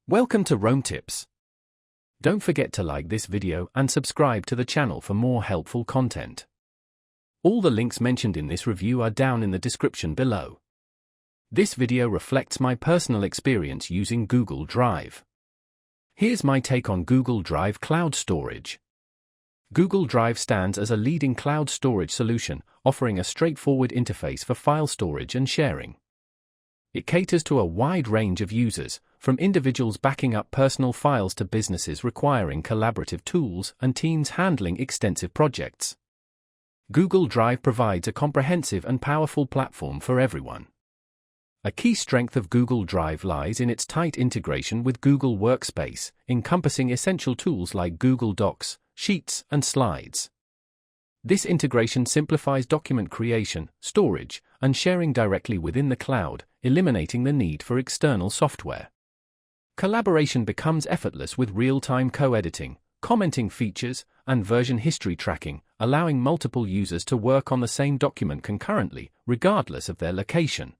Welcome to Roam Tips. Don't forget to like this video and subscribe to the channel for more helpful content. All the links mentioned in this review are down in the description below. This video reflects my personal experience using Google Drive. Here's my take on Google Drive Cloud Storage. Google Drive stands as a leading cloud storage solution, offering a straightforward interface for file storage and sharing. It caters to a wide range of users, from individuals backing up personal files to businesses requiring collaborative tools and teams handling extensive projects. Google Drive provides a comprehensive and powerful platform for everyone. A key strength of Google Drive lies in its tight integration with Google Workspace, encompassing essential tools like Google Docs, Sheets, and Slides. This integration simplifies document creation, storage, and sharing directly within the cloud, eliminating the need for external software. Collaboration becomes effortless with real-time co-editing, commenting features, and version history tracking, allowing multiple users to work on the same document concurrently, regardless of their location.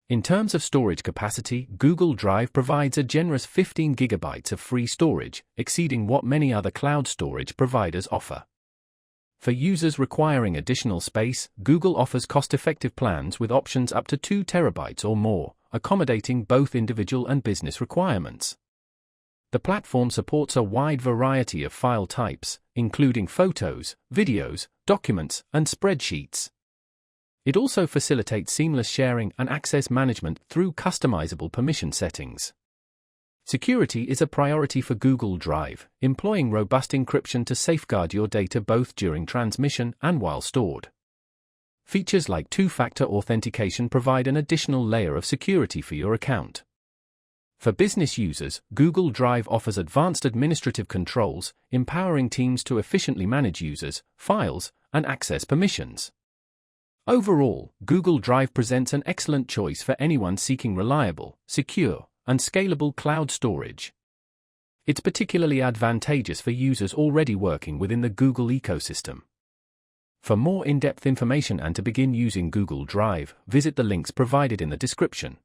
In terms of storage capacity, Google Drive provides a generous 15 GB of free storage, exceeding what many other cloud storage providers offer. For users requiring additional space, Google offers cost-effective plans with options up to 2 TB or more, accommodating both individual and business requirements. The platform supports a wide variety of file types, including photos, videos, documents, and spreadsheets. It also facilitates seamless sharing and access management through customizable permission settings. Security is a priority for Google Drive, employing robust encryption to safeguard your data both during transmission and while stored. Features like two-factor authentication provide an additional layer of security for your account. For business users, Google Drive offers advanced administrative controls, empowering teams to efficiently manage users, files, and access permissions. Overall, Google Drive presents an excellent choice for anyone seeking reliable, secure, and scalable cloud storage. It's particularly advantageous for users already working within the Google ecosystem. For more in-depth information and to begin using Google Drive, visit the links provided in the description.